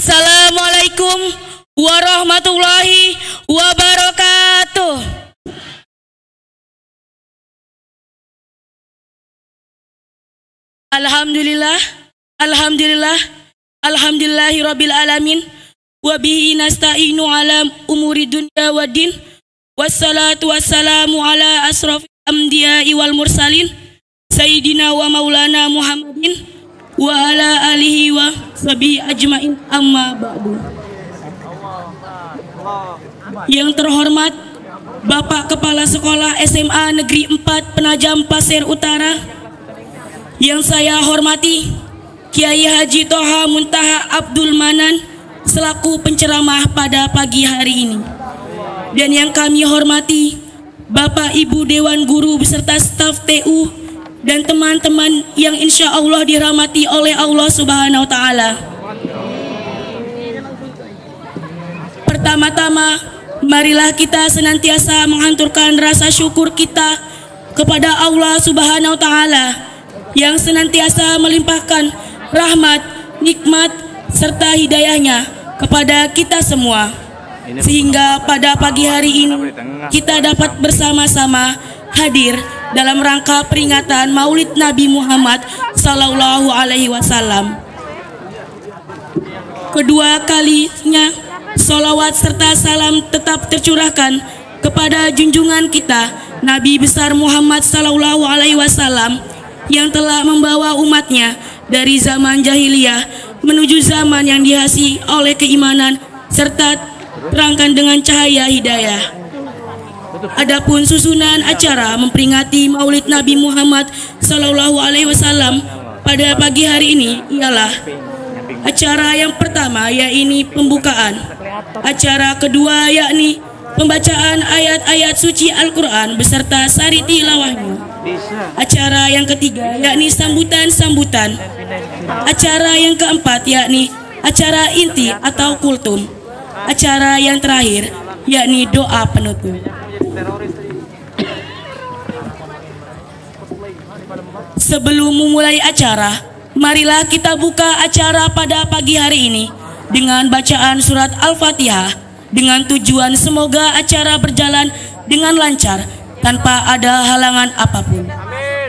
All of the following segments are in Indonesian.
Assalamualaikum warahmatullahi wabarakatuh. Alhamdulillah, alhamdulillah, alhamdulillahirabbil alamin. Wa bihi nasta'inu ala umuri dunya waddin. Wassalatu wassalamu ala asrofil anbiya'i wal mursalin Sayyidina wa maulana Muhammadin wa ala alihi wa sahbihi ajmain, amma ba'du. Yang terhormat Bapak Kepala Sekolah SMA Negeri 4 Penajam Pasir Utara, yang saya hormati Kiai Haji Toha Muntaha Abdul Manan selaku penceramah pada pagi hari ini, dan yang kami hormati Bapak Ibu Dewan Guru beserta staf TU dan teman-teman yang insya Allah dirahmati oleh Allah Subhanahu wa Ta'ala. Pertama-tama, marilah kita senantiasa menghanturkan rasa syukur kita kepada Allah Subhanahu wa Ta'ala yang senantiasa melimpahkan rahmat, nikmat, serta hidayahnya kepada kita semua, sehingga pada pagi hari ini kita dapat bersama-sama hadir dalam rangka peringatan Maulid Nabi Muhammad Sallallahu Alaihi Wasallam. Kedua kalinya solawat serta salam tetap tercurahkan kepada junjungan kita Nabi besar Muhammad Sallallahu Alaihi Wasallam yang telah membawa umatnya dari zaman jahiliyah menuju zaman yang dihiasi oleh keimanan serta terangkan dengan cahaya hidayah. Adapun susunan acara memperingati Maulid Nabi Muhammad Sallallahu Alaihi Wasallam pada pagi hari ini ialah acara yang pertama yakni pembukaan, acara kedua yakni pembacaan ayat-ayat suci Al-Quran beserta sari tilawahnya, acara yang ketiga yakni sambutan-sambutan, acara yang keempat yakni acara inti atau kultum, acara yang terakhir yakni doa penutup. Sebelum memulai acara, marilah kita buka acara pada pagi hari ini dengan bacaan surat Al-Fatihah dengan tujuan semoga acara berjalan dengan lancar tanpa ada halangan apapun.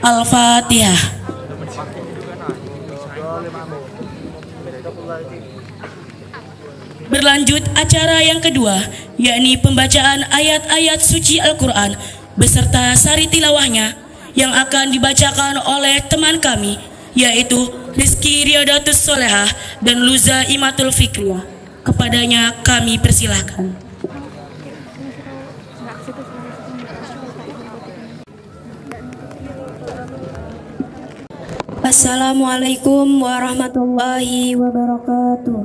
Al-Fatihah. Berlanjut acara yang kedua yakni pembacaan ayat-ayat suci Al-Quran beserta sari tilawahnya yang akan dibacakan oleh teman kami yaitu Rizky Riyadatus Solehah dan Luza Imatul Fikriyah. Kepadanya kami persilahkan. Assalamualaikum warahmatullahi wabarakatuh.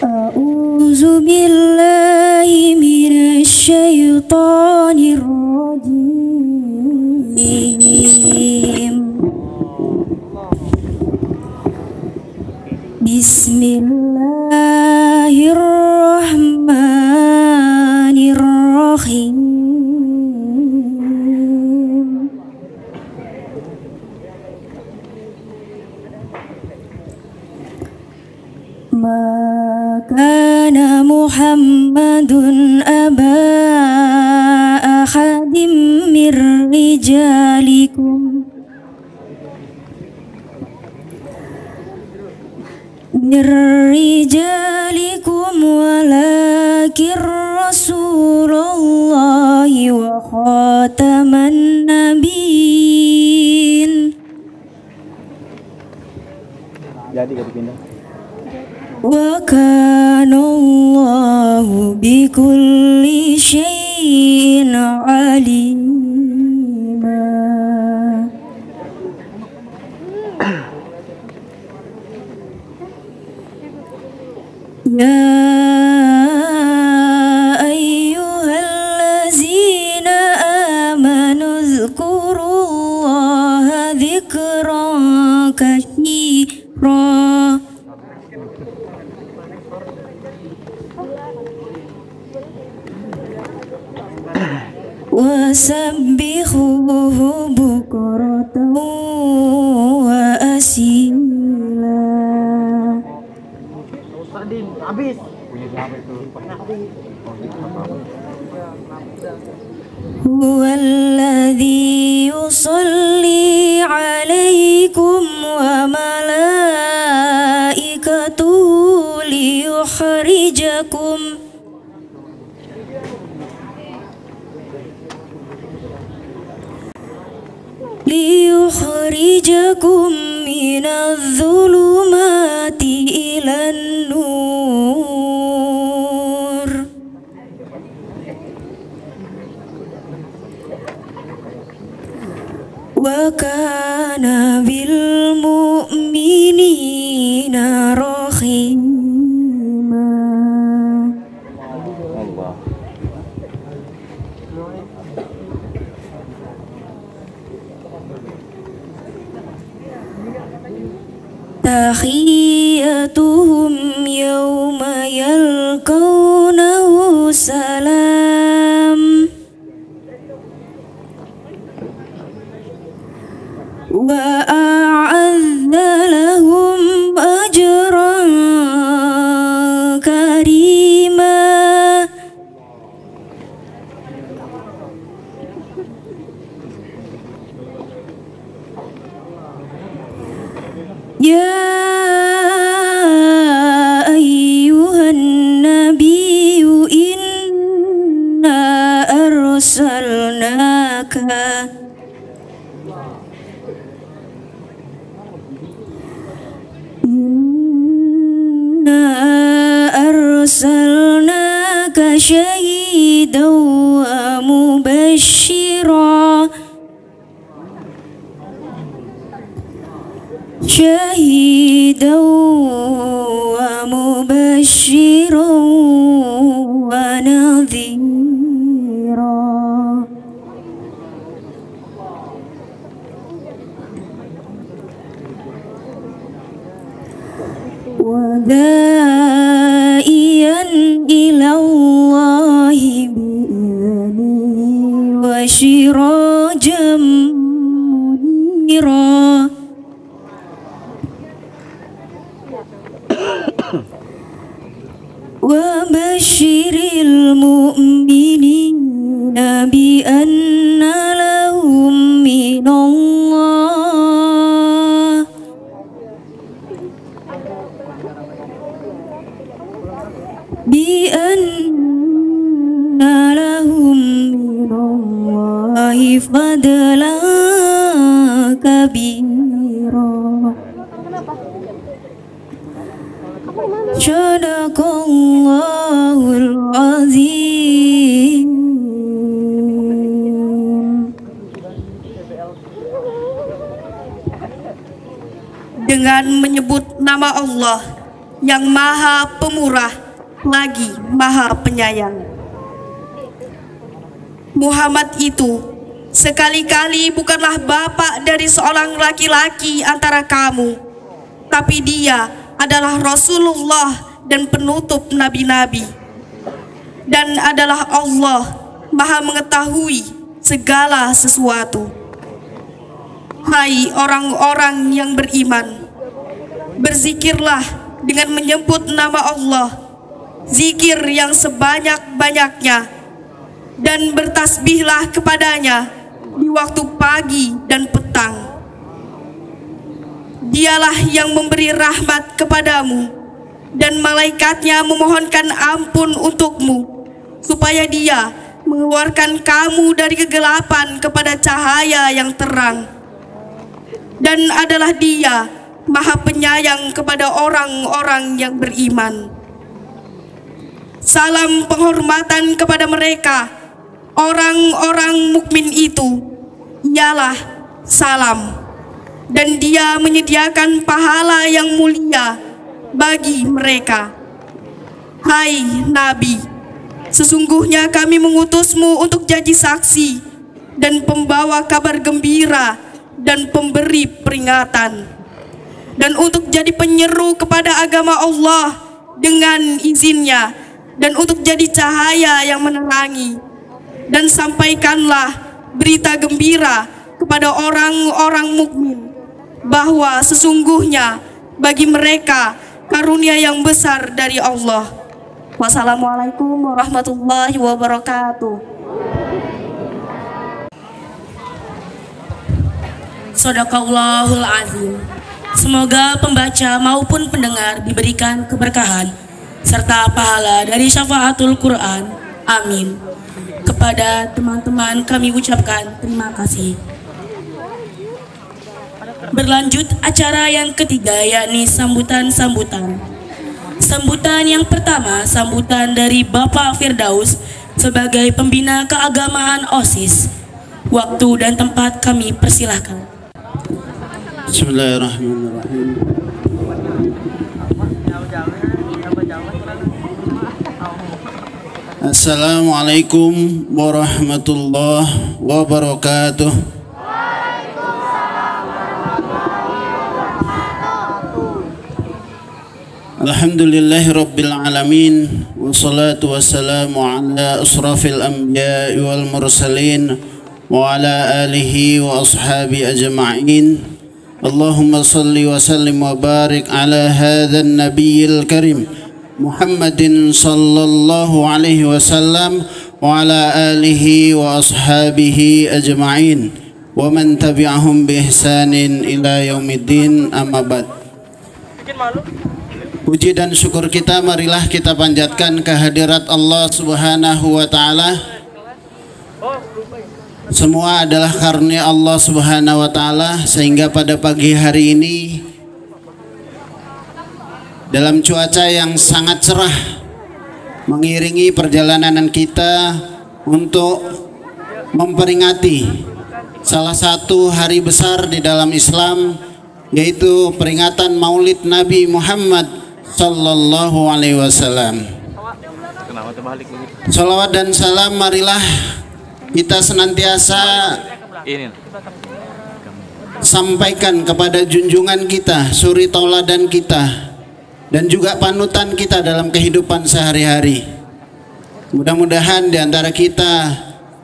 A'udzu billahi minasy syaithanir rajim. Bismillahirrahmanirrahim. Ma kana Muhammadun aba ahadim mir rijalikum walakin Rasulullahi wa khataman nabiyyin. Jadi pindah. Wa kana Allahu bikulli syai'in alima. Ya ayyuhallazina amanu dzkurullaha dzikran katsira. Wasabbihuhu bukratan wa asila. Huwallazi yusalli alaikum wa malaikatuhu liyukhrijakum minadh dhulumati ilan nur. Wa kana bil mu'minina rahima. Allah. Tahiyyatuhum yawma yalqawnahu salam wa a'adda lahum ajran karima. Ya ayyuhan nabiyyu inna arsalnaka syahidan wa mubashshira wa nadhira. Wa da'iyan ila Allahi bi'idhnihi wa sirajan munira. Wa basyiril mu'minina bi anna lahum minallah fadlan kabira. Sadaqallahul azim. Dengan menyebut nama Allah yang Maha Pemurah lagi Maha Penyayang. Muhammad itu sekali-kali bukanlah bapak dari seorang laki-laki antara kamu, tapi dia adalah Rasulullah dan penutup nabi-nabi, dan adalah Allah Maha mengetahui segala sesuatu. Hai orang-orang yang beriman, berzikirlah dengan menyebut nama Allah, zikir yang sebanyak-banyaknya, dan bertasbihlah kepadanya di waktu pagi dan petang. Dialah yang memberi rahmat kepadamu, dan malaikatnya memohonkan ampun untukmu, supaya dia mengeluarkan kamu dari kegelapan kepada cahaya yang terang. Dan adalah dia Maha Penyayang kepada orang-orang yang beriman. Salam penghormatan kepada mereka, orang-orang mukmin itu, ialah salam, dan dia menyediakan pahala yang mulia bagi mereka. Hai Nabi, sesungguhnya kami mengutusmu untuk jadi saksi dan pembawa kabar gembira dan pemberi peringatan, dan untuk jadi penyeru kepada agama Allah dengan izinnya, dan untuk jadi cahaya yang menerangi. Dan sampaikanlah berita gembira kepada orang-orang mukmin bahwa sesungguhnya bagi mereka karunia yang besar dari Allah. Wassalamualaikum warahmatullahi wabarakatuh. Shadaqallahul azim. Semoga pembaca maupun pendengar diberikan keberkahan serta pahala dari syafaatul Quran. Amin. Kepada teman-teman kami ucapkan terima kasih. Berlanjut acara yang ketiga, yakni sambutan-sambutan. Sambutan yang pertama, sambutan dari Bapak Firdaus sebagai pembina keagamaan OSIS. Waktu dan tempat kami persilahkan. Bismillahirrahmanirrahim. Assalamualaikum warahmatullahi wabarakatuh. Alhamdulillahi rabbil alamin, wassalatu wassalamu ala asrafil anbiya'i wal mursalin wa ala alihi wa ashabi ajma'in. Allahumma salli wa sallim wa barik ala hadzal nabiyil karim Muhammadin sallallahu alaihi wasallam wa ala alihi wa ashabihi ajma'in wa man tabi'ahum bi ihsanin ila yaumiddin, amma ba'd. Puji dan syukur kita marilah kita panjatkan kehadirat Allah Subhanahu wa taala. Semua adalah karunia Allah Subhanahu wa taala, sehingga pada pagi hari ini dalam cuaca yang sangat cerah mengiringi perjalanan kita untuk memperingati salah satu hari besar di dalam Islam, yaitu peringatan Maulid Nabi Muhammad sallallahu alaihi wasallam. Salawat dan salam marilah kita senantiasa sampaikan kepada junjungan kita, suri tauladan kita, dan juga panutan kita dalam kehidupan sehari-hari. Mudah-mudahan di antara kita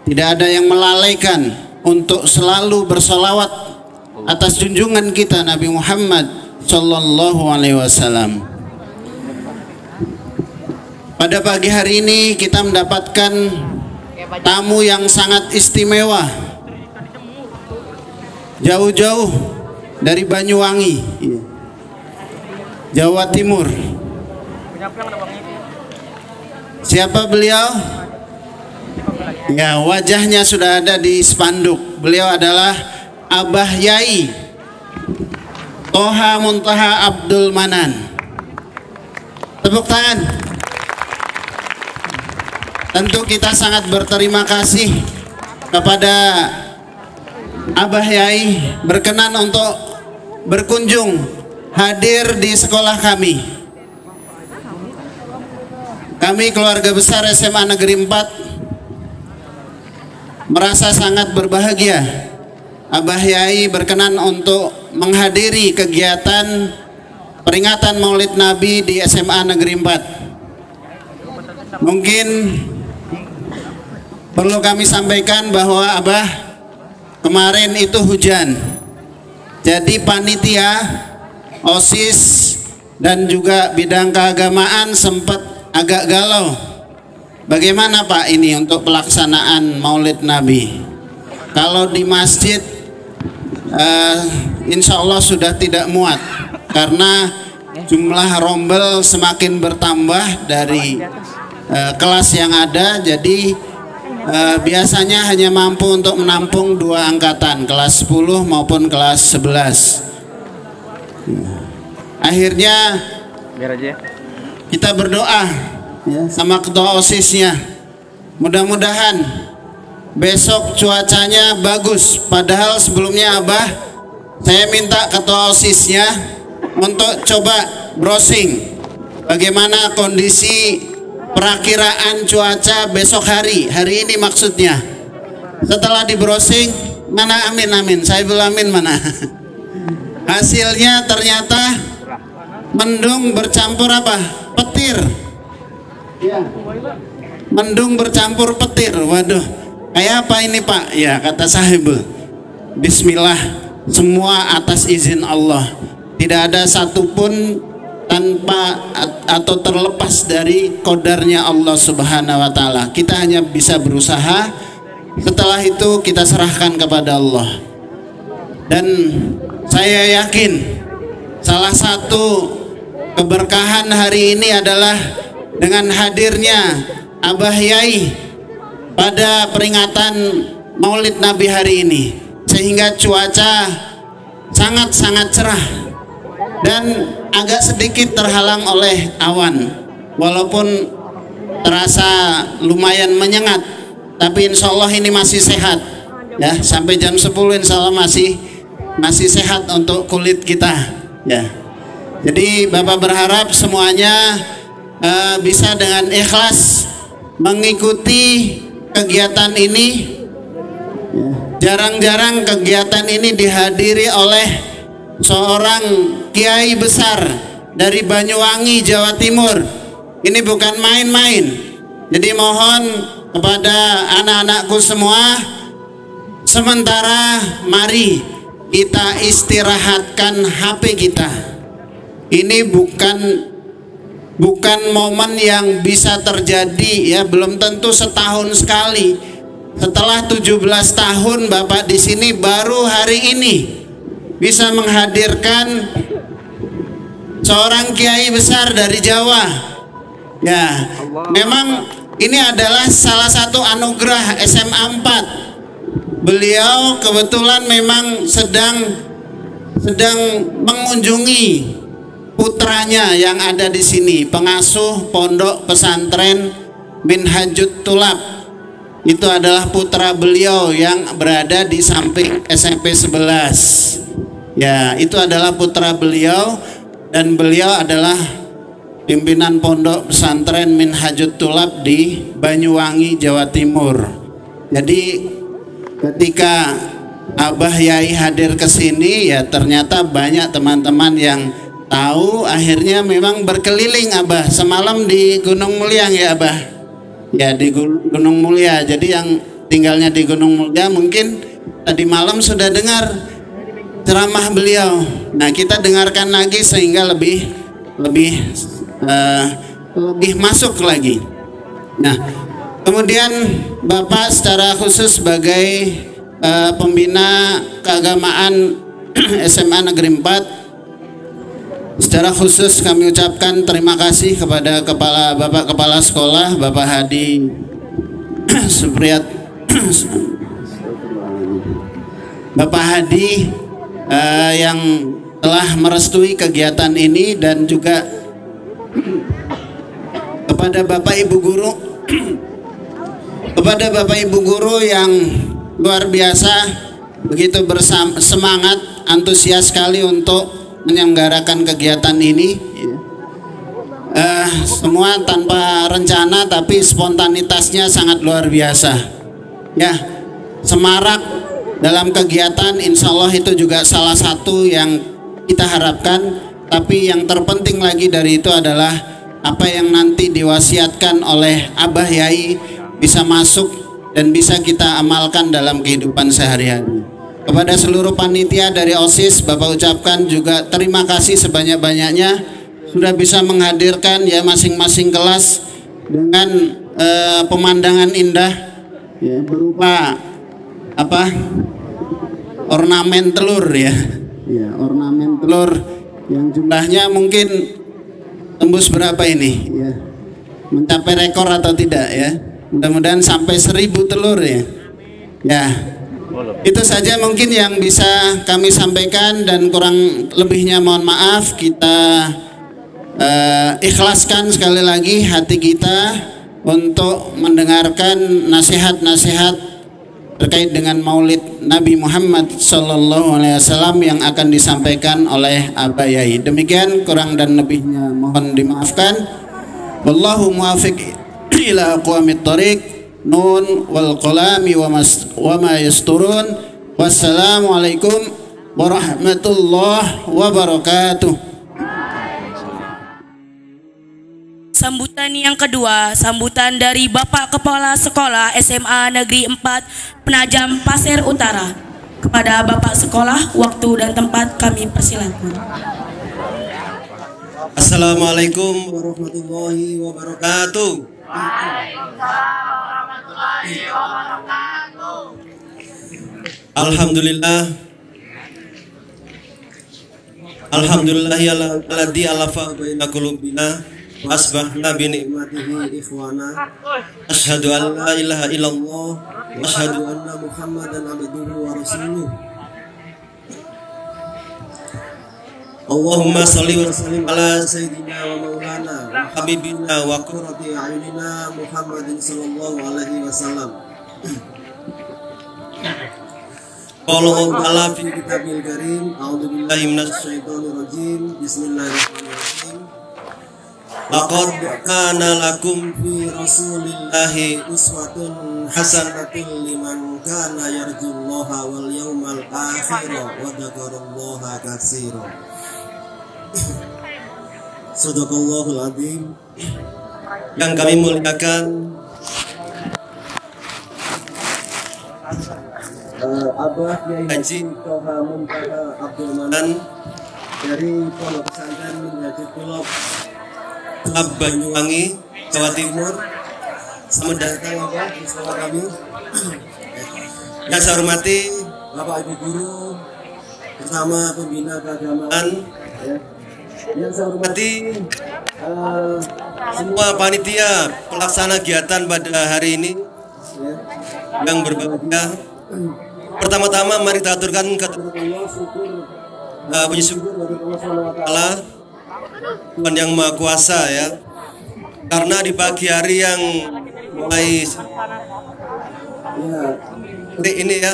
tidak ada yang melalaikan untuk selalu bersalawat atas junjungan kita Nabi Muhammad sallallahu alaihi wasallam. Pada pagi hari ini kita mendapatkan tamu yang sangat istimewa, jauh-jauh dari Banyuwangi, Jawa Timur. Siapa beliau? Ya, wajahnya sudah ada di spanduk. Beliau adalah Abah Yai Toha Muntaha Abdul Manan. Tepuk tangan. Tentu kita sangat berterima kasih kepada Abah Yai berkenan untuk berkunjung hadir di sekolah kami. Kami keluarga besar SMA Negeri 4 merasa sangat berbahagia Abah Yai berkenan untuk menghadiri kegiatan peringatan Maulid Nabi di SMA Negeri 4. Mungkin perlu kami sampaikan bahwa Abah kemarin itu hujan, jadi panitia OSIS dan juga bidang keagamaan sempat agak galau. Bagaimana Pak ini untuk pelaksanaan Maulid Nabi? Kalau di masjid insya Allah sudah tidak muat karena jumlah rombel semakin bertambah dari kelas yang ada, jadi biasanya hanya mampu untuk menampung 2 angkatan, kelas 10 maupun kelas 11. Akhirnya kita berdoa ya, sama ketua OSISnya, mudah-mudahan besok cuacanya bagus. Padahal sebelumnya Abah, saya minta ketua OSISnya untuk coba browsing bagaimana kondisi perakiraan cuaca besok hari ini maksudnya. Setelah di browsing, mana amin, saya belum amin mana. Hasilnya ternyata mendung bercampur apa? Petir. Ya. Mendung bercampur petir. Waduh, kayak apa ini Pak? Ya, kata sahibul, bismillah, semua atas izin Allah. Tidak ada satupun tanpa atau terlepas dari qadarnya Allah Subhanahu wa taala. Kita hanya bisa berusaha, setelah itu kita serahkan kepada Allah. Dan saya yakin salah satu keberkahan hari ini adalah dengan hadirnya Abah Yai pada peringatan Maulid Nabi hari ini, sehingga cuaca sangat-sangat cerah dan agak sedikit terhalang oleh awan. Walaupun terasa lumayan menyengat, tapi insya Allah ini masih sehat ya. Sampai jam 10 insya Allah masih sehat untuk kulit kita ya. Jadi Bapak berharap semuanya bisa dengan ikhlas mengikuti kegiatan ini. Jarang-jarang kegiatan ini dihadiri oleh seorang kiai besar dari Banyuwangi, Jawa Timur. Ini bukan main-main. Jadi mohon kepada anak-anakku semua, sementara mari kita istirahatkan HP kita. Ini bukan momen yang bisa terjadi ya, belum tentu setahun sekali. Setelah 17 tahun Bapak di sini, baru hari ini bisa menghadirkan seorang kiai besar dari Jawa. Ya, memang ini adalah salah satu anugerah SMA 4. Beliau kebetulan memang sedang mengunjungi putranya yang ada di sini, pengasuh pondok pesantren Minhajut Tulab. Itu adalah putra beliau yang berada di samping SMP 11. Ya, itu adalah putra beliau, dan beliau adalah pimpinan pondok pesantren Minhajut Tulab di Banyuwangi, Jawa Timur. Jadi ketika Abah Yai hadir ke sini, ya ternyata banyak teman-teman yang tahu. Akhirnya memang berkeliling Abah. Semalam di Gunung Mulia ya Abah. Ya di Gunung Mulia. Jadi yang tinggalnya di Gunung Mulia mungkin tadi malam sudah dengar ceramah beliau. Nah, kita dengarkan lagi sehingga lebih masuk lagi. Nah, kemudian Bapak secara khusus sebagai pembina keagamaan SMA Negeri 4, secara khusus kami ucapkan terima kasih kepada Bapak Kepala Sekolah, Bapak Hadi Supriyat, Bapak Hadi yang telah merestui kegiatan ini, dan juga kepada Bapak Ibu Guru, kepada Bapak Ibu Guru yang luar biasa, begitu bersemangat, antusias sekali untuk menyelenggarakan kegiatan ini. Semua tanpa rencana, tapi spontanitasnya sangat luar biasa. Ya, semarak dalam kegiatan, insya Allah itu juga salah satu yang kita harapkan. Tapi yang terpenting lagi dari itu adalah apa yang nanti diwasiatkan oleh Abah Yai bisa masuk dan bisa kita amalkan dalam kehidupan sehari-hari. Kepada seluruh panitia dari OSIS, Bapak ucapkan juga terima kasih sebanyak-banyaknya sudah bisa menghadirkan ya masing-masing kelas dengan pemandangan indah ya, berupa ornamen telur ya. Ya, ornamen telur yang jumlahnya mungkin tembus berapa ini ya, mencapai rekor atau tidak ya, mudah-mudahan sampai 1000 telur ya. Ya, itu saja mungkin yang bisa kami sampaikan, dan kurang lebihnya mohon maaf. Kita ikhlaskan sekali lagi hati kita untuk mendengarkan nasihat-nasihat terkait dengan Maulid Nabi Muhammad SAW yang akan disampaikan oleh Abah Yai. Demikian, kurang dan lebihnya mohon dimaafkan. Wallahu muwaffiq ila aqwamit thoriq. Nun wal qalami wa ma yasturun. Wassalamualaikum warahmatullahi wabarakatuh. Sambutan yang kedua, sambutan dari Bapak Kepala Sekolah SMA Negeri 4 Penajam Pasir Utara. Kepada Bapak Sekolah, waktu dan tempat kami persilakan. Assalamualaikum warahmatullahi wabarakatuh. Alhamdulillahilladzi alafa baina qulubina wa asbahna bi ni'matihi ikhwana. Asyhadu an la ilaha illallah wa asyhadu anna Muhammadan abduhu wa rasuluh. Allahumma shalli wa sallim ala sayyidina wa maulana wa habibina wa qurrati a'yunina Muhammadin sallallahu alaihi wasallam. Qala Allah fi kitabil karim, a'udzu billahi minasy syaithanir rajim. Bismillahirrahmanirrahim. Laqad kana lakum fi rasulillahi uswatun hasanatun liman kana yarjullaha wal yawmal akhir wa dzakarallaha katsiran. Sadaqallahul azim. Yang kami muliakan Abah Kiai Haji Toha Muntaha Abdul Manan dari Pondok Pesantren Minhajul Qulub Banyuwangi, Jawa Timur. Selamat datang Bapak bersama kami. Yang saya hormati Bapak Ibu guru bersama pembina keagamaan, ya. Yang saya hormati semua panitia pelaksana kegiatan pada hari ini, ya, yang berbahagia. Pertama-tama mari kita aturkan kata Allah, puji syukur bagi Allah Tuhan yang Maha Kuasa, ya. Karena di pagi hari yang mulai ini, ya,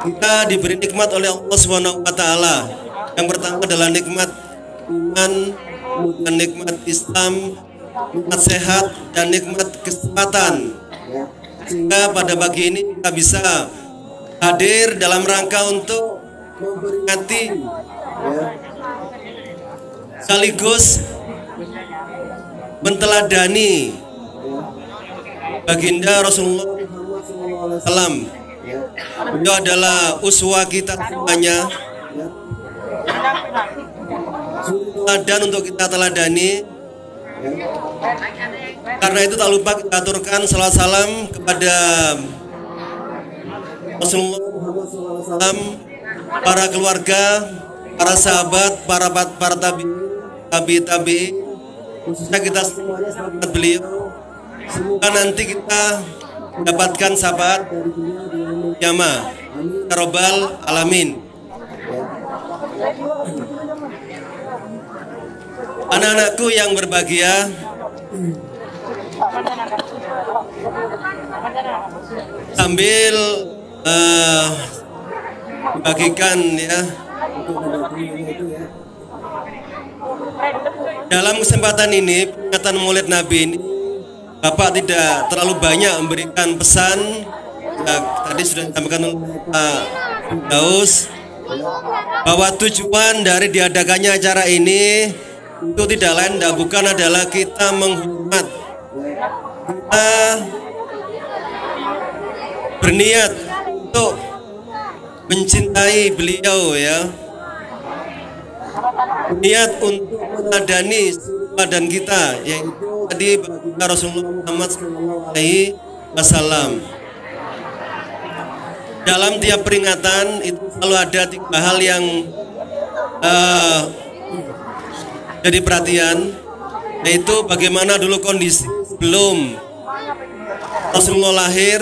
kita diberi nikmat oleh Allah Subhanahu wa taala. Yang pertama adalah nikmat iman, dan nikmat Islam, nikmat sehat, dan nikmat kesehatan. Sehingga pada pagi ini kita bisa hadir dalam rangka untuk memperingati, ya, sekaligus menteladani baginda Rasulullah SAW. Beliau adalah uswah kita semuanya, teladan untuk kita teladani. Karena itu tak lupa kita aturkan salawat salam kepada Rasulullah SAW, para keluarga, para sahabat, para tabi, khususnya kita semuanya sahabat beliau. Semoga nanti kita mendapatkan syafaat dari beliau di yaumul qiyamah. Amin ya rabbal alamin. Anak-anakku yang berbahagia, sambil bagikan, ya, dalam kesempatan ini peringatan Maulid Nabi ini, Bapak tidak terlalu banyak memberikan pesan, ya, tadi sudah disampaikan Pak Daus bahwa tujuan dari diadakannya acara ini itu tidak lain dan bukan adalah kita menghormat, kita berniat untuk mencintai beliau, ya, niat untuk meneladani badan kita, yaitu tadi baginda Rasulullah Muhammad SAW. Dalam tiap peringatan itu selalu ada 3 hal yang jadi perhatian, yaitu bagaimana dulu kondisi sebelum Rasulullah lahir,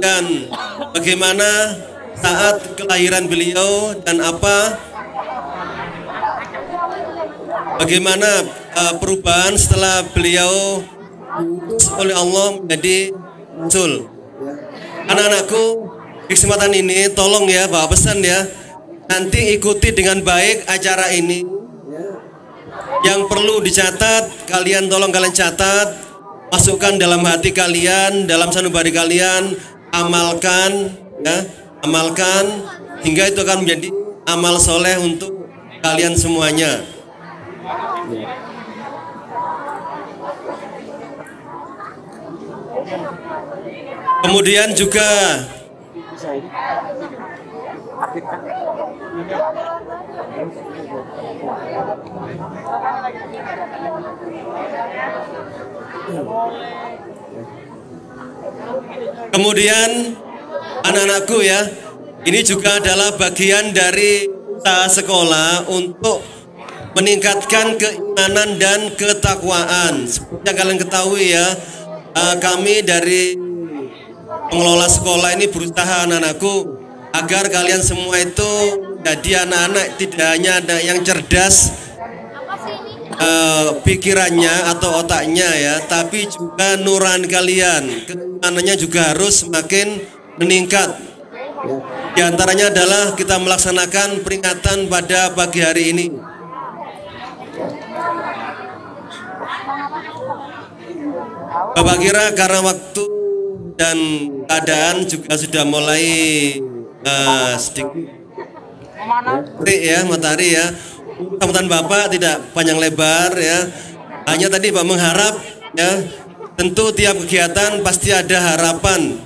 dan bagaimana saat kelahiran beliau, dan bagaimana perubahan setelah beliau diutus oleh Allah menjadi Rasul. Anak-anakku, di kesempatan ini tolong, ya, bawa pesan, ya, nanti ikuti dengan baik acara ini. Yang perlu dicatat, kalian catat, masukkan dalam hati kalian, dalam sanubari kalian, amalkan, ya, amalkan, hingga itu akan menjadi amal soleh untuk kalian semuanya. Kemudian juga Kemudian anak-anakku ya, ini juga adalah bagian dari usaha sekolah untuk meningkatkan keimanan dan ketakwaan. Seperti yang kalian ketahui ya, kami dari pengelola sekolah ini berusaha anak-anakku agar kalian semua itu jadi anak-anak tidak hanya anak yang cerdas pikirannya atau otaknya ya, tapi juga nurani kalian, keimanannya juga harus semakin meningkat. Di antaranya adalah kita melaksanakan peringatan pada pagi hari ini. Bapak kira karena waktu dan keadaan juga sudah mulai sedikit ya, matahari ya. Sambutan Bapak tidak panjang lebar ya. Hanya tadi Pak mengharap ya, tentu tiap kegiatan pasti ada harapan.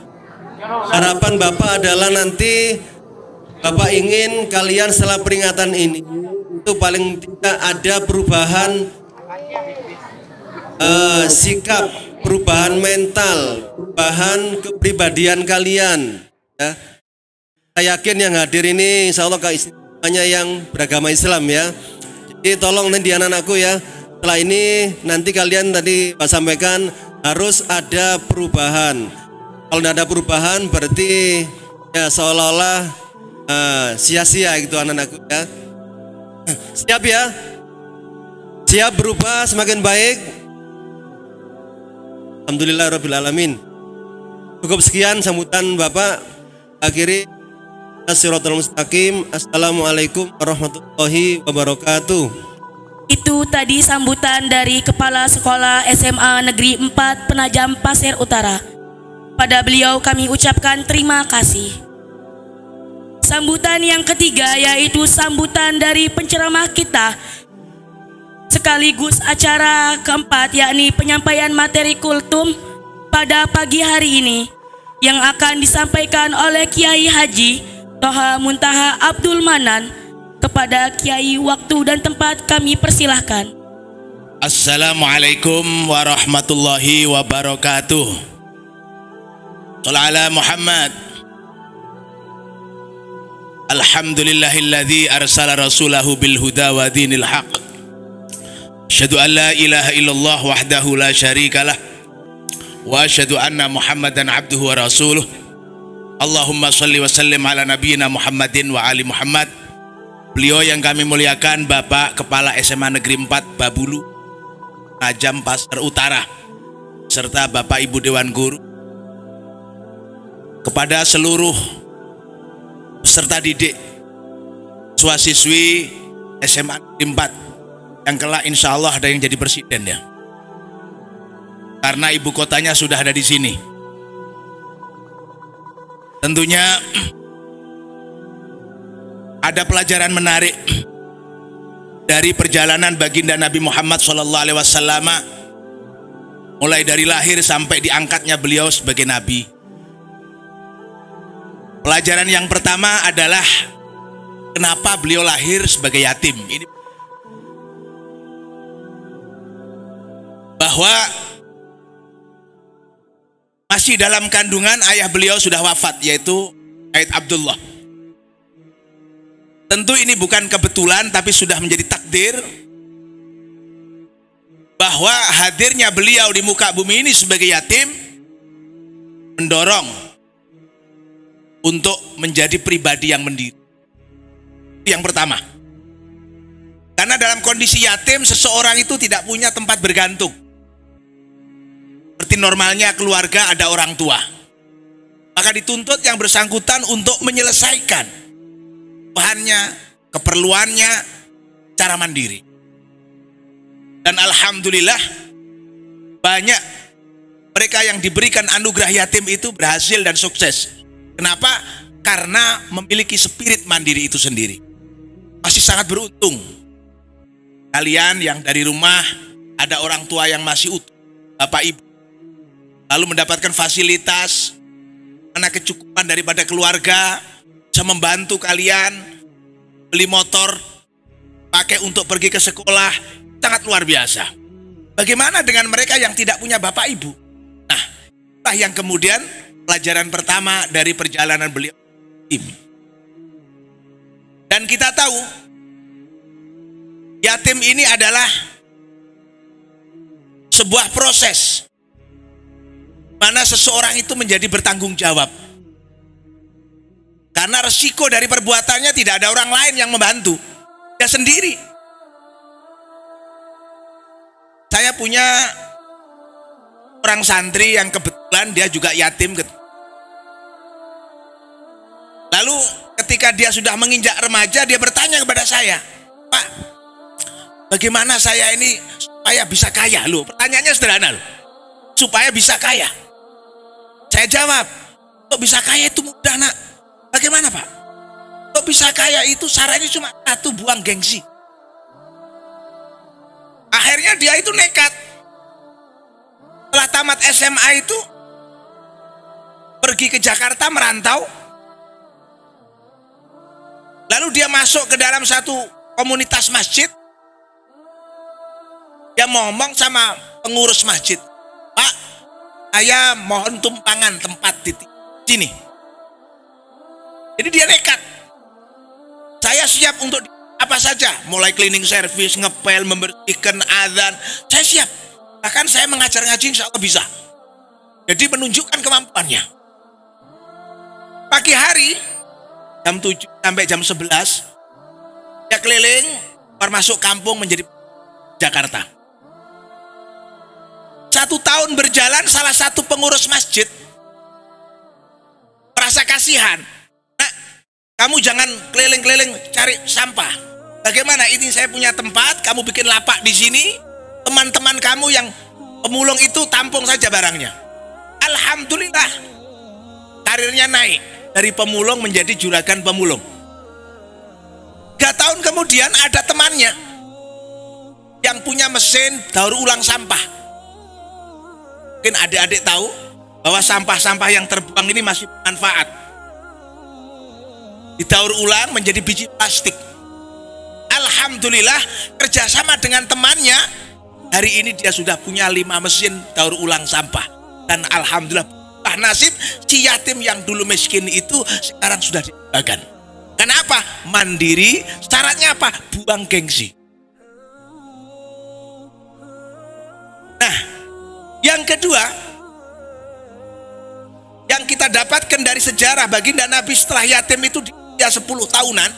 Harapan Bapak adalah nanti Bapak ingin kalian setelah peringatan ini itu paling tidak ada perubahan sikap, perubahan mental, perubahan kepribadian kalian ya. Saya yakin yang hadir ini insya Allah hanya yang beragama Islam ya. Jadi tolong nanti anak-anakku ya, setelah ini nanti kalian tadi Pak sampaikan harus ada perubahan. Kalau tidak ada perubahan berarti ya seolah-olah sia-sia gitu anak-anakku ya. Siap ya? Siap berubah semakin baik? Alhamdulillahirrabbilalamin. Cukup sekian sambutan Bapak. Akhiri As-siratal mustaqim. Assalamualaikum warahmatullahi wabarakatuh. Itu tadi sambutan dari Kepala Sekolah SMA Negeri 4 Penajam Pasir Utara. Pada beliau kami ucapkan terima kasih. Sambutan yang ketiga yaitu sambutan dari penceramah kita sekaligus acara keempat, yakni penyampaian materi kultum pada pagi hari ini yang akan disampaikan oleh Kiai Haji Toha Muntaha Abdul Manan. Kepada Kiai waktu dan tempat kami persilahkan. Assalamualaikum warahmatullahi wabarakatuh. Shallallahu ala Muhammad. Alhamdulillahilladzi arsala rasulahu bil huda wa dinil haq. Asyhadu an la ilaha illallah wahdahu la syarikalah wa asyhadu anna Muhammadan abduhu wa rasuluh. Allahumma shalli wa sallim ala nabiyyina Muhammadin wa ali Muhammad. Beliau yang kami muliakan Bapak Kepala SMA Negeri 4 Babulu Penajam Pasir Utara, serta Bapak Ibu Dewan Guru, kepada seluruh peserta didik siswa-siswi SMA Negeri 4 yang kelak insya Allah ada yang jadi presiden ya, karena ibu kotanya sudah ada di sini. Tentunya ada pelajaran menarik dari perjalanan baginda Nabi Muhammad SAW, mulai dari lahir sampai diangkatnya beliau sebagai Nabi. Pelajaran yang pertama adalah kenapa beliau lahir sebagai yatim. Ini bahwa masih dalam kandungan ayah beliau sudah wafat, yaitu Said Abdullah. Tentu ini bukan kebetulan, tapi sudah menjadi takdir bahwa hadirnya beliau di muka bumi ini sebagai yatim mendorong untuk menjadi pribadi yang mandiri. Yang pertama, karena dalam kondisi yatim seseorang itu tidak punya tempat bergantung. Seperti normalnya keluarga ada orang tua, maka dituntut yang bersangkutan untuk menyelesaikan bahannya, keperluannya cara mandiri. Dan alhamdulillah banyak mereka yang diberikan anugerah yatim itu berhasil dan sukses. Kenapa? Karena memiliki spirit mandiri itu sendiri. Masih sangat beruntung kalian yang dari rumah ada orang tua yang masih utuh, bapak ibu, lalu mendapatkan fasilitas, mana kecukupan daripada keluarga, bisa membantu kalian beli motor, pakai untuk pergi ke sekolah, sangat luar biasa. Bagaimana dengan mereka yang tidak punya bapak ibu? Nah, itulah yang kemudian pelajaran pertama dari perjalanan beliau ini. Dan kita tahu, yatim ini adalah sebuah proses mana seseorang itu menjadi bertanggung jawab. Karena resiko dari perbuatannya tidak ada orang lain yang membantu, dia sendiri. Saya punya orang santri yang kebetulan dia juga yatim. Lalu ketika dia sudah menginjak remaja, dia bertanya kepada saya, "Pak, bagaimana saya ini supaya bisa kaya?" Loh, pertanyaannya sederhana loh. Supaya bisa kaya. Saya jawab, "Untuk bisa kaya itu mudah, Nak." "Bagaimana, Pak?" "Untuk bisa kaya itu syaratnya cuma satu, buang gengsi." Akhirnya dia itu nekat. Setelah tamat SMA itu pergi ke Jakarta merantau. Lalu dia masuk ke dalam satu komunitas masjid. Dia ngomong sama pengurus masjid, "Pak, saya mohon tumpangan tempat di sini." Jadi dia nekat. "Saya siap untuk apa saja, mulai cleaning service, ngepel, membersihkan, azan, saya siap. Bahkan saya mengajar ngaji, insya Allah bisa." Jadi menunjukkan kemampuannya. Pagi hari jam 7 sampai jam 11 dia keliling termasuk kampung menjadi Jakarta. 1 tahun berjalan, salah satu pengurus masjid merasa kasihan. "Nak, kamu jangan keliling-keliling cari sampah. Bagaimana ini saya punya tempat, kamu bikin lapak di sini, teman-teman kamu yang pemulung itu tampung saja barangnya." Alhamdulillah, karirnya naik dari pemulung menjadi juragan pemulung. 3 tahun kemudian ada temannya yang punya mesin daur ulang sampah. Mungkin adik-adik tahu bahwa sampah-sampah yang terbuang ini masih bermanfaat. Didaur ulang menjadi biji plastik. Alhamdulillah, kerjasama dengan temannya, hari ini dia sudah punya 5 mesin daur ulang sampah. Dan alhamdulillah, nasib si yatim yang dulu miskin itu sekarang sudah dibanggakan. Kenapa? Mandiri. Syaratnya apa? Buang gengsi. Nah, yang kedua yang kita dapatkan dari sejarah baginda Nabi setelah yatim itu di usia 10 tahunan,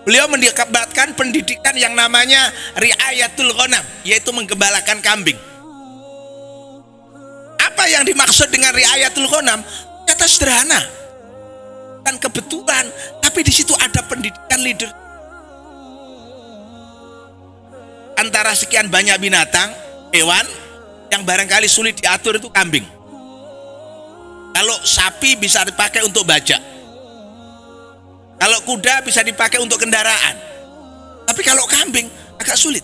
beliau mendapatkan pendidikan yang namanya riayatul ghanam, yaitu menggembalakan kambing. Apa yang dimaksud dengan riayatul ghanam? Kata sederhana dan kebetulan, tapi di situ ada pendidikan leader. Antara sekian banyak binatang, hewan yang barangkali sulit diatur itu kambing. Kalau sapi bisa dipakai untuk bajak, kalau kuda bisa dipakai untuk kendaraan, tapi kalau kambing agak sulit.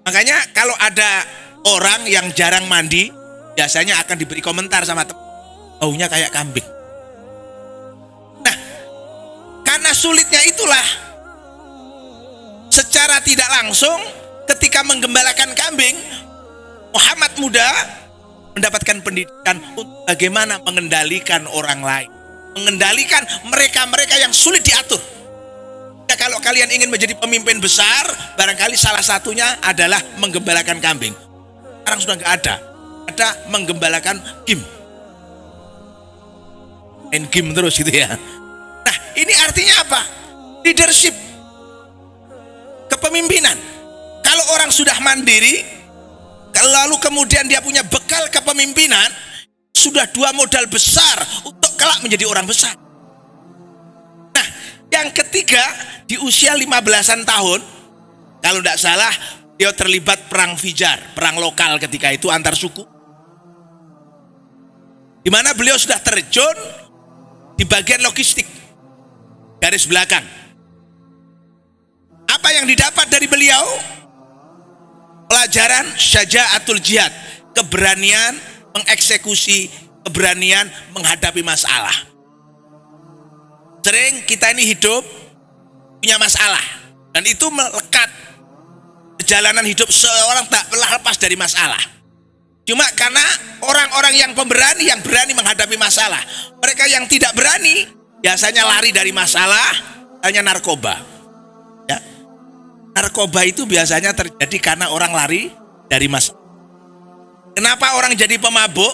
Makanya kalau ada orang yang jarang mandi, biasanya akan diberi komentar sama teman, baunya kayak kambing. Nah, karena sulitnya itulah, secara tidak langsung ketika menggembalakan kambing, Muhammad muda mendapatkan pendidikan untuk bagaimana mengendalikan orang lain, mengendalikan mereka-mereka yang sulit diatur. Ya, kalau kalian ingin menjadi pemimpin besar, barangkali salah satunya adalah menggembalakan kambing. Sekarang sudah nggak ada menggembalakan game, main game terus gitu ya. Nah, ini artinya apa? Leadership, kepemimpinan. Kalau orang sudah mandiri, lalu kemudian dia punya bekal kepemimpinan, sudah 2 modal besar untuk kelak menjadi orang besar. Nah, yang ketiga, di usia 15-an tahun, kalau tidak salah, dia terlibat perang Fijar, perang lokal ketika itu antar suku, di mana beliau sudah terjun di bagian logistik, garis belakang. Apa yang didapat dari beliau? Pelajaran syaja'atul jihad, keberanian mengeksekusi, keberanian menghadapi masalah. Sering kita ini hidup punya masalah, dan itu melekat. Perjalanan hidup seorang tak pernah lepas dari masalah. Cuma karena orang-orang yang pemberani, yang berani menghadapi masalah. Mereka yang tidak berani biasanya lari dari masalah, hanya narkoba. Ya. Narkoba itu biasanya terjadi karena orang lari dari masalah. Kenapa orang jadi pemabuk?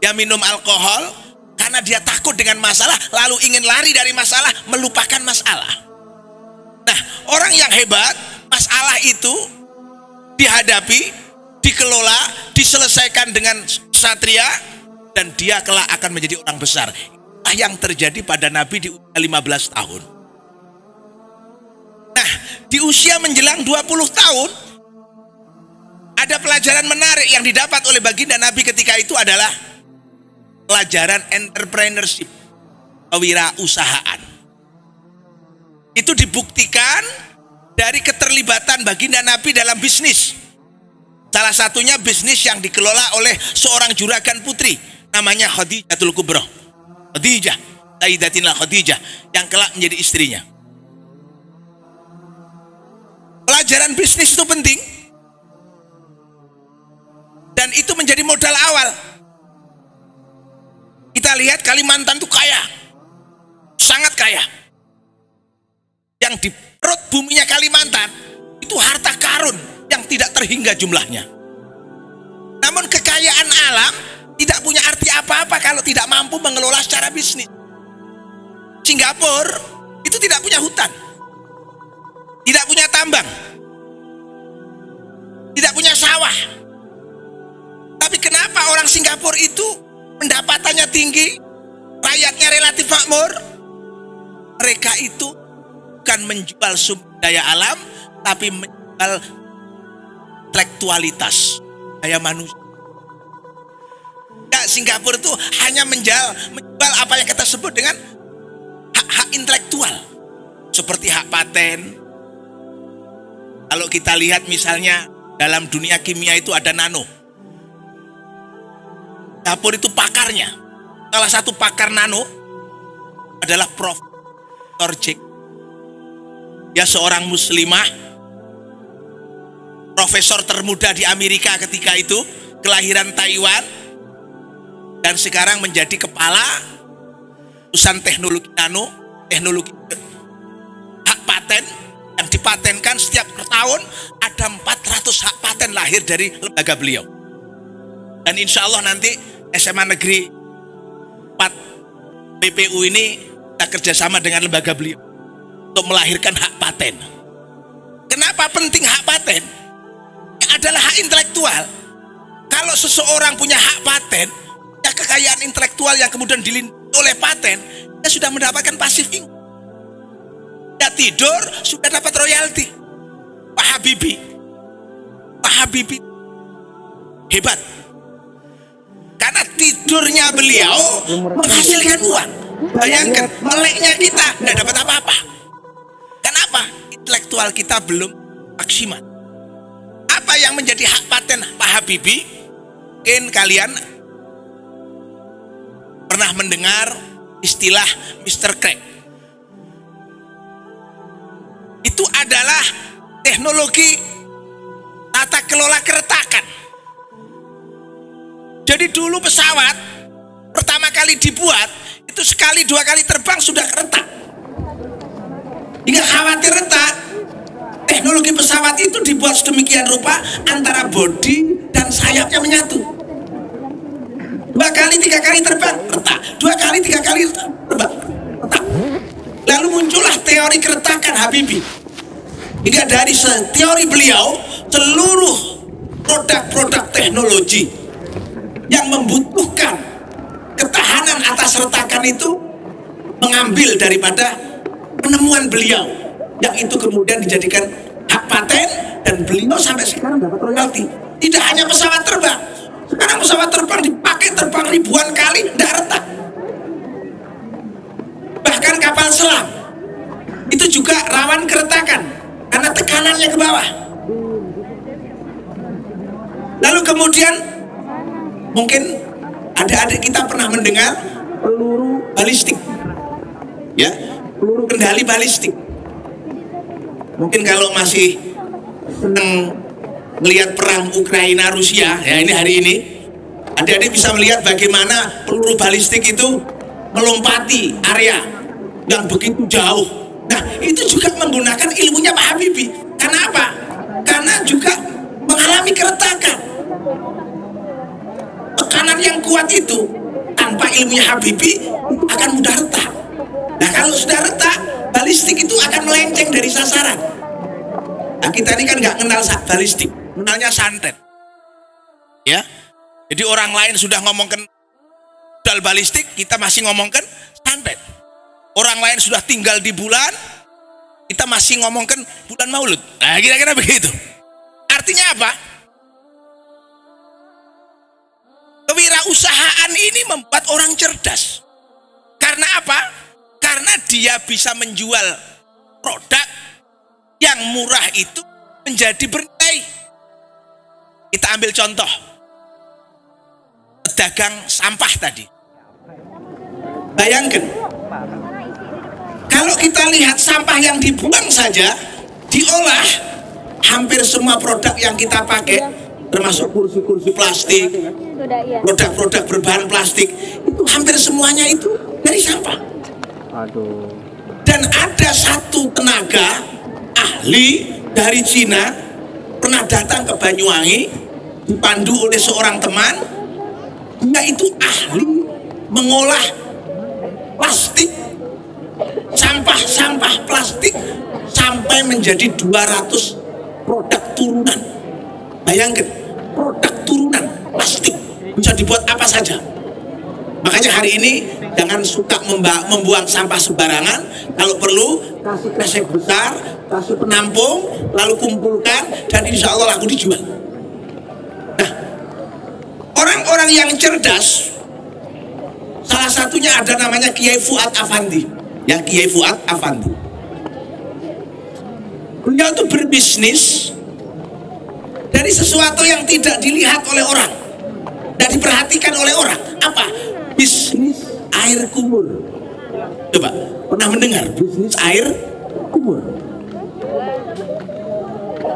Dia minum alkohol karena dia takut dengan masalah, lalu ingin lari dari masalah, melupakan masalah. Nah, orang yang hebat, masalah itu dihadapi, dikelola, diselesaikan dengan satria, dan dia kelak akan menjadi orang besar. Itulah yang terjadi pada Nabi di usia 15 tahun. Nah, di usia menjelang 20 tahun, ada pelajaran menarik yang didapat oleh baginda Nabi ketika itu adalah pelajaran entrepreneurship, kewirausahaan. Itu dibuktikan dari keterlibatan baginda Nabi dalam bisnis. Salah satunya bisnis yang dikelola oleh seorang juragan putri, namanya Khadijatul Kubra. Khadijah, Sayyidatina Khadijah, yang kelak menjadi istrinya. Pelajaran bisnis itu penting, dan itu menjadi modal awal. Kita lihat Kalimantan itu kaya, sangat kaya. Yang di perut buminya Kalimantan itu harta karun yang tidak terhingga jumlahnya. Namun kekayaan alam tidak punya arti apa-apa kalau tidak mampu mengelola secara bisnis. Singapura itu tidak punya hutan, tidak punya tambang, tidak punya sawah. Tapi kenapa orang Singapura itu pendapatannya tinggi, rakyatnya relatif makmur? Mereka itu bukan menjual sumber daya alam, tapi menjual intelektualitas daya manusia. Ya, Singapura itu hanya menjual apa yang kita sebut dengan hak-hak intelektual, seperti hak paten. Kalau kita lihat misalnya dalam dunia kimia itu ada nano. Singapura itu pakarnya, salah satu pakar nano adalah Profesor Jack. Dia seorang muslimah, profesor termuda di Amerika ketika itu, kelahiran Taiwan, dan sekarang menjadi kepala urusan teknologi nano, teknologi hak paten yang dipatenkan setiap tahun. Ada 400 hak paten lahir dari lembaga beliau. Dan insya Allah nanti SMA Negeri 4 PPU ini kita kerjasama dengan lembaga beliau untuk melahirkan hak paten. Kenapa penting hak paten? Ini adalah hak intelektual. Kalau seseorang punya hak paten, ya kekayaan intelektual yang kemudian dilindungi oleh paten, dia sudah mendapatkan passive income. Dia tidur sudah dapat royalti. Pak Habibie hebat. Karena tidurnya beliau menghasilkan uang. Bayangkan, meleknya kita tidak dapat apa-apa. Kenapa? Intelektual kita belum maksimal. Apa yang menjadi hak paten Pak Habibie? Mungkin kalian pernah mendengar istilah Mr. Crack. Itu adalah teknologi tata kelola keretakan. Jadi dulu pesawat pertama kali dibuat itu sekali dua kali terbang sudah retak. Hingga khawatir retak, teknologi pesawat itu dibuat sedemikian rupa antara bodi dan sayapnya menyatu. 2 kali 3 kali terbang retak, 2 kali 3 kali terbang retak. Lalu muncullah teori keretakan Habibie. Hingga dari teori beliau, seluruh produk-produk teknologi yang membutuhkan ketahanan atas retakan itu mengambil daripada penemuan beliau, yang itu kemudian dijadikan hak paten, dan beliau sampai sekarang dapat royalti. Tidak hanya pesawat terbang, sekarang pesawat terbang dipakai terbang ribuan kali tidak retak. Bahkan kapal selam itu juga rawan keretakan karena tekanannya ke bawah. Lalu kemudian mungkin adik-adik kita pernah mendengar peluru balistik. Ya, peluru kendali balistik. Mungkin kalau masih senang melihat perang Ukraina Rusia, ya ini hari ini, adik-adik bisa melihat bagaimana peluru balistik itu melompati area yang begitu jauh. Nah, itu juga menggunakan ilmunya Pak Habibie. Karena apa? Karena juga mengalami keretakan. Tekanan yang kuat itu tanpa ilmunya Habibie akan mudah retak. Nah, kalau sudah retak, balistik itu akan melenceng dari sasaran. Nah, kita ini kan nggak kenal balistik, kenalnya santet. Ya, jadi orang lain sudah ngomongkan rudal balistik, kita masih ngomongkan santet. Orang lain sudah tinggal di bulan, kita masih ngomongkan bulan Maulud. Nah, kira-kira begitu. Artinya apa? Kewirausahaan ini membuat orang cerdas. Karena apa? Karena dia bisa menjual produk yang murah itu menjadi bernilai. Kita ambil contoh pedagang sampah tadi. Bayangkan, kalau kita lihat sampah yang dibuang saja diolah, hampir semua produk yang kita pakai, termasuk kursi-kursi plastik, produk-produk berbahan plastik, itu hampir semuanya itu dari sampah. Dan ada satu tenaga ahli dari Cina pernah datang ke Banyuwangi, dipandu oleh seorang teman. Dia itu ahli mengolah plastik, sampah plastik sampai menjadi 200 produk turunan. Bayangkan, produk turunan plastik bisa dibuat apa saja. Makanya hari ini jangan suka membuang sampah sembarangan. Kalau perlu kasih kresek besar, kasih penampung, lalu kumpulkan, dan insya Allah laku dijual. Nah, orang-orang yang cerdas, salah satunya ada namanya Kiai Fuad Afandi. Ya, Kiai Fuad Afandi. Beliau itu berbisnis dari sesuatu yang tidak dilihat oleh orang, tidak diperhatikan oleh orang. Apa? Bisnis air kumur. Coba, pernah mendengar bisnis air kumur?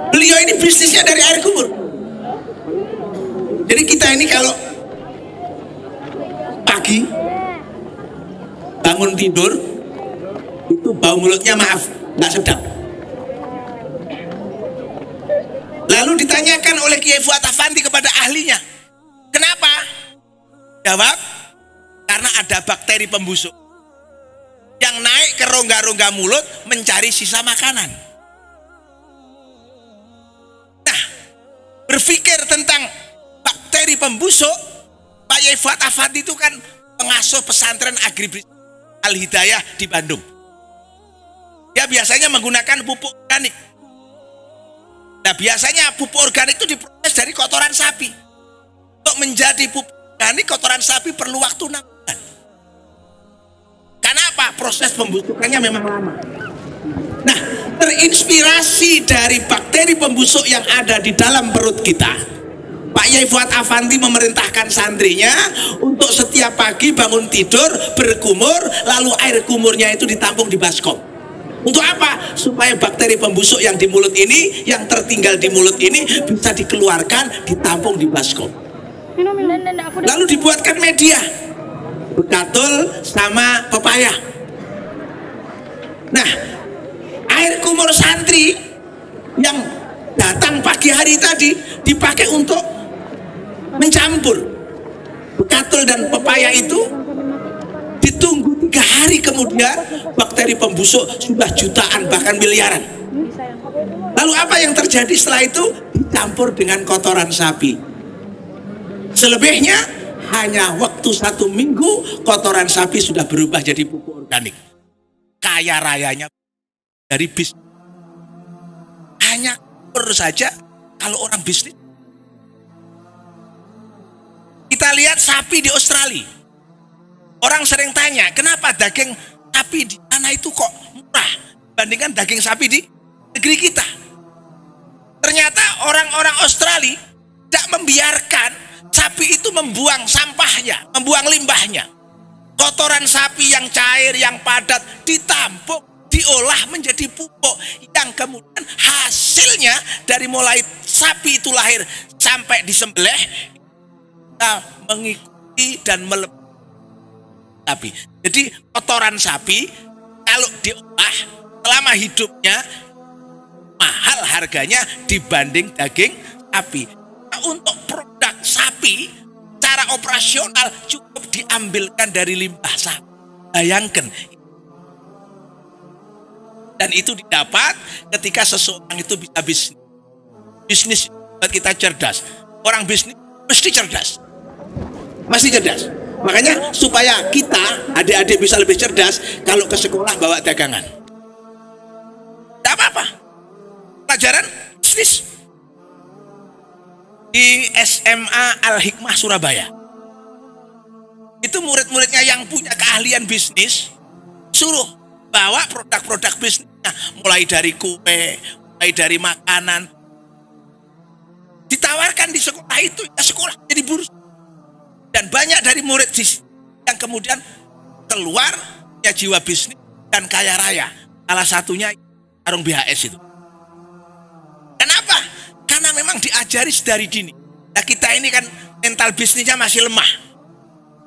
Beliau ini bisnisnya dari air kumur. Jadi kita ini kalau pagi bangun tidur itu bau mulutnya, maaf, nggak sedap. Lalu ditanyakan oleh Kiai Fuad Afandi kepada ahlinya, kenapa? Jawab, karena ada bakteri pembusuk yang naik ke rongga-rongga mulut mencari sisa makanan. Nah, berpikir tentang bakteri pembusuk, Pak Kiai Fuad Afandi itu kan pengasuh pesantren agribisnis Al-Hidayah di Bandung. Ya, biasanya menggunakan pupuk organik. Nah, biasanya pupuk organik itu diproses dari kotoran sapi. Untuk menjadi pupuk organik kotoran sapi perlu waktu 6 bulan. Karena apa? Proses pembusukannya memang lama. Nah, terinspirasi dari bakteri pembusuk yang ada di dalam perut kita, Pak Kiai Fuad Afandi memerintahkan santrinya untuk setiap pagi bangun tidur berkumur, lalu air kumurnya itu ditampung di baskom. Untuk apa? Supaya bakteri pembusuk yang di mulut ini, yang tertinggal di mulut ini bisa dikeluarkan, ditampung di baskom. Lalu dibuatkan media bekatul sama pepaya. Nah, air kumur santri yang datang pagi hari tadi dipakai untuk mencampur bekatul dan pepaya itu. Ditunggu 3 hari kemudian bakteri pembusuk sudah jutaan bahkan miliaran. Lalu apa yang terjadi setelah itu? Dicampur dengan kotoran sapi. Selebihnya hanya waktu 1 minggu kotoran sapi sudah berubah jadi pupuk organik. Kaya rayanya dari bisnis. Hanya kur saja kalau orang bisnis. Kita lihat sapi di Australia. Orang sering tanya, kenapa daging sapi di sana itu kok murah bandingkan daging sapi di negeri kita? Ternyata orang-orang Australia tidak membiarkan sapi itu membuang sampahnya, membuang limbahnya. Kotoran sapi yang cair, yang padat ditampung, diolah menjadi pupuk yang kemudian hasilnya dari mulai sapi itu lahir sampai disembelih kita mengikuti dan melepas sapi. Jadi kotoran sapi kalau diolah selama hidupnya mahal harganya dibanding daging sapi. Nah, untuk produk sapi secara operasional cukup diambilkan dari limbah sapi. Bayangkan. Dan itu didapat ketika seseorang itu bisa bisnis. Bisnis buat kita cerdas. Orang bisnis mesti cerdas. Mesti cerdas. Makanya supaya kita adik-adik bisa lebih cerdas, kalau ke sekolah bawa dagangan. Tidak apa-apa. Pelajaran bisnis di SMA Al-Hikmah Surabaya. Itu murid-muridnya yang punya keahlian bisnis suruh bawa produk-produk bisnisnya, mulai dari kue, mulai dari makanan, ditawarkan di sekolah itu, ya sekolah jadi bursa. Dan banyak dari murid yang kemudian keluar ya jiwa bisnis dan kaya raya. Salah satunya Arung BHS itu. Kenapa? Karena memang diajari sedari dini. Nah, kita ini kan mental bisnisnya masih lemah.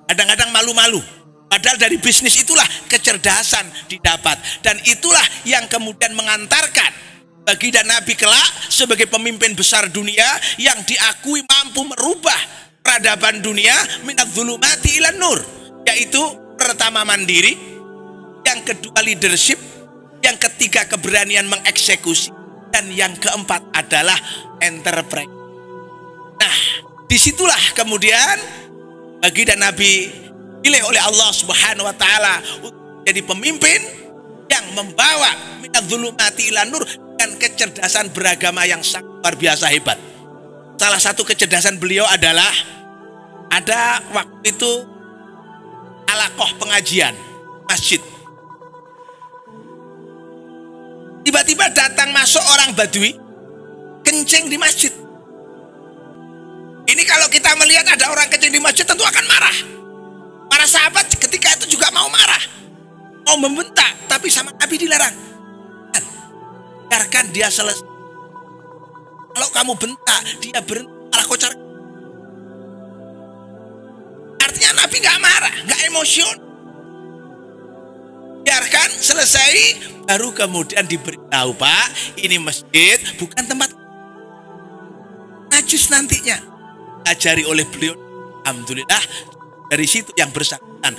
Kadang-kadang malu-malu. Padahal dari bisnis itulah kecerdasan didapat. Dan itulah yang kemudian mengantarkan baginda Nabi kelak sebagai pemimpin besar dunia yang diakui mampu merubah peradaban dunia minadz zulumati ilan nur. Yaitu pertama mandiri, yang kedua leadership, yang ketiga keberanian mengeksekusi, dan yang keempat adalah entrepreneur. Nah, disitulah kemudian baginda Nabi pilih oleh Allah Subhanahu wa taala untuk jadi pemimpin yang membawa minadz zulumati ilan nur dengan kecerdasan beragama yang sangat luar biasa hebat. Salah satu kecerdasan beliau adalah ada waktu itu halaqah pengajian masjid. Tiba-tiba datang masuk orang Badui kencing di masjid. Ini kalau kita melihat ada orang kencing di masjid tentu akan marah. Para sahabat ketika itu juga mau marah, mau membentak, tapi sama Nabi dilarang. Biarkan dia selesai. Kalau kamu bentak, dia berhenti malah kocar. Artinya Nabi nggak marah, nggak emosional. Biarkan selesai, baru kemudian diberitahu, Pak, ini masjid bukan tempat najis nantinya. Ajari oleh beliau, alhamdulillah dari situ yang bersangkutan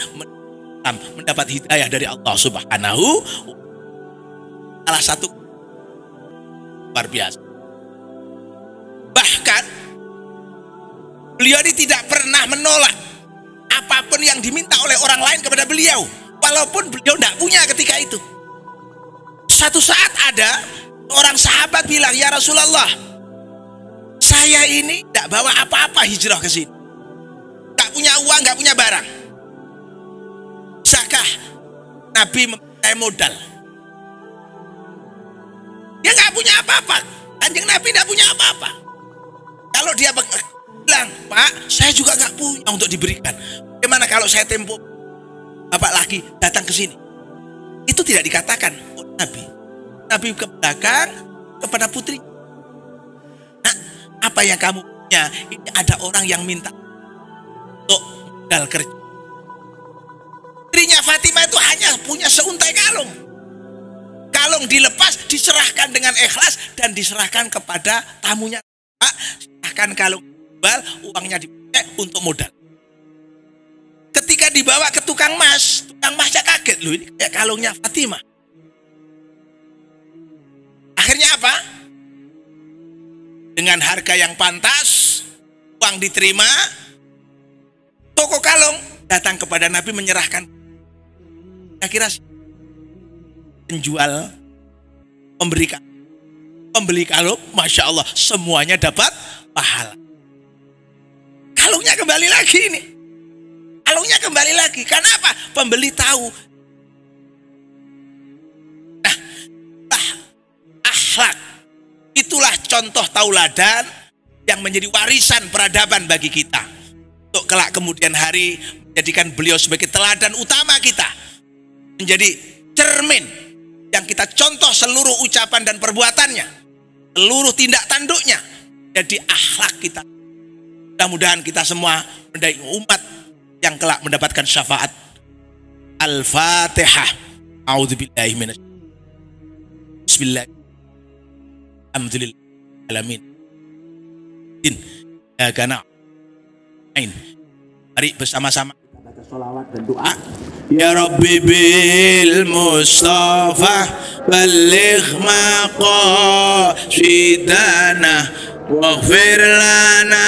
mendapat hidayah dari Allah Subhanahu. Salah satu luar biasa. Bahkan beliau ini tidak pernah menolak apapun yang diminta oleh orang lain kepada beliau, walaupun beliau tidak punya ketika itu. Satu saat ada orang sahabat bilang, ya Rasulullah, saya ini tidak bawa apa-apa hijrah ke sini, nggak punya uang, nggak punya barang. Bisakah Nabi meminta modal? Dia nggak punya apa-apa. Kanjeng Nabi tidak punya apa-apa. Kalau dia bilang, Pak, saya juga nggak punya untuk diberikan. Bagaimana kalau saya tempo Bapak lagi datang ke sini? Itu tidak dikatakan oleh Nabi. Nabi ke belakang kepada putri. Nah, apa yang kamu punya? Ini ada orang yang minta untuk modal kerja. Istrinya Fatimah itu hanya punya seuntai kalung. Kalung dilepas, diserahkan dengan ikhlas dan diserahkan kepada tamunya. Pak, serahkan kalung, uangnya dipakai untuk modal. Ketika dibawa ke tukang masnya kaget, loh ini kayak kalungnya Fatimah. Akhirnya apa? Dengan harga yang pantas, uang diterima, toko kalung datang kepada Nabi menyerahkan. Kira-kira penjual, pembeli kalung, Masya Allah, semuanya dapat pahala. Kalungnya kembali lagi ini. Kalungnya kembali lagi. Kenapa? Pembeli tahu. Nah, akhlak. Itulah contoh tauladan yang menjadi warisan peradaban bagi kita. Untuk kelak kemudian hari jadikan beliau sebagai teladan utama kita, menjadi cermin yang kita contoh seluruh ucapan dan perbuatannya, seluruh tindak tanduknya, jadi akhlak kita. Mudah-mudahan kita semua menjadi umat yang kelak mendapatkan syafaat. Al-Fatihah. A'udzubillahi minasyaitonir. Bismillah. Alhamdulillah alamin. Ya kana. Mari bersama-sama baca sholawat dan doa. Ya Rabbi bil Mustafa balligh maqasidana waghfir lana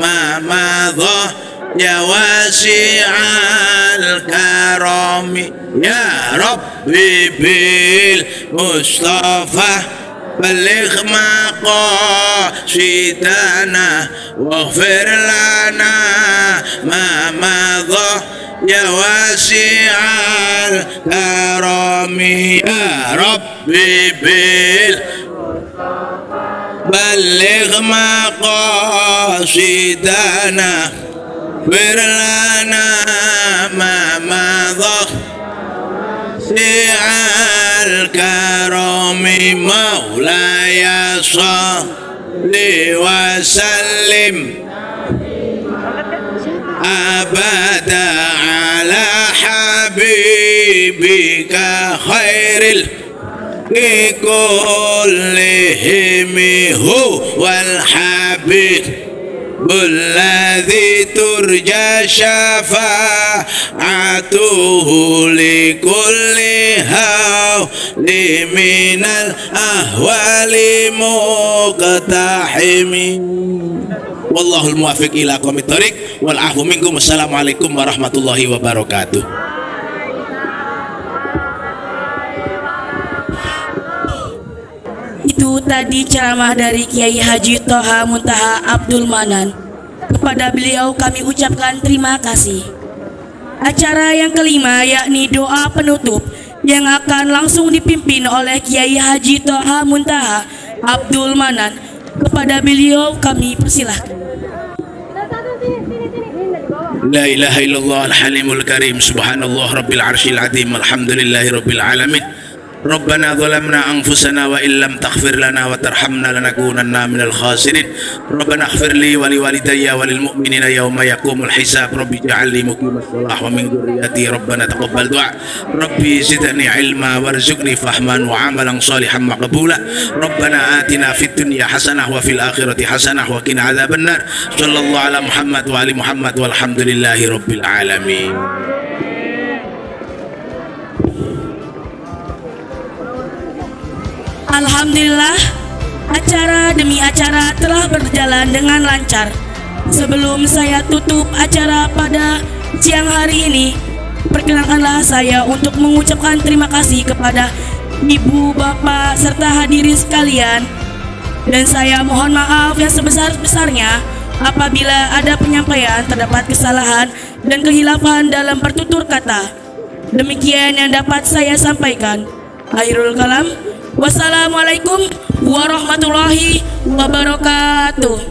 ma madha ya wasi'al karami. Ya Rabbi bil Mustafa بلغ مقاصدنا واغفر لنا ما مضى يا واسع الكرم. يا ربي بلغ مقاصدنا واغفر لنا ما مضى الكرم. مولاي صل وسلم أبدا على حبيبك خير كلهم هو الحبيب الذي ترجى شفاعته لكل هول من الأهوال مقتحم. والله الموافق إلى أقوم الطريق والعفو منكم. Assalamualaikum warahmatullahi wabarakatuh. Itu tadi ceramah dari Kiai Haji Thoha Muntaha Abdul Manan. Kepada beliau kami ucapkan terima kasih. Acara yang kelima yakni doa penutup yang akan langsung dipimpin oleh Kiai Haji Thoha Muntaha Abdul Manan. Kepada beliau kami persilahkan. La ilaha illallah al-halimul karim subhanallah rabbil arsyil azim alhamdulillahi rabbil alamin. ربنا ظلمنا أنفسنا وإن لم تغفر لنا وترحمنا لنكونن من الخاسرين. ربنا اغفر لي ولوالدي وللمؤمنين يوم يقوم الحساب. ربي اجعلني مقيم الصلاة ومن ذريتي ربنا تقبل دعاء. ربي زدني علما وارزقني فهما وعملا صالحا مقبولا. ربنا آتنا في الدنيا حسنة وفي الآخرة حسنة وقنا عذاب النار. صلى الله على محمد وعلى محمد والحمد لله رب العالمين. Alhamdulillah, acara demi acara telah berjalan dengan lancar. Sebelum saya tutup acara pada siang hari ini, perkenankanlah saya untuk mengucapkan terima kasih kepada Ibu, Bapak, serta hadirin sekalian. Dan saya mohon maaf yang sebesar-besarnya apabila ada penyampaian terdapat kesalahan dan kehilafan dalam bertutur kata. Demikian yang dapat saya sampaikan. Akhirul kalam. Wassalamualaikum warahmatullahi wabarakatuh.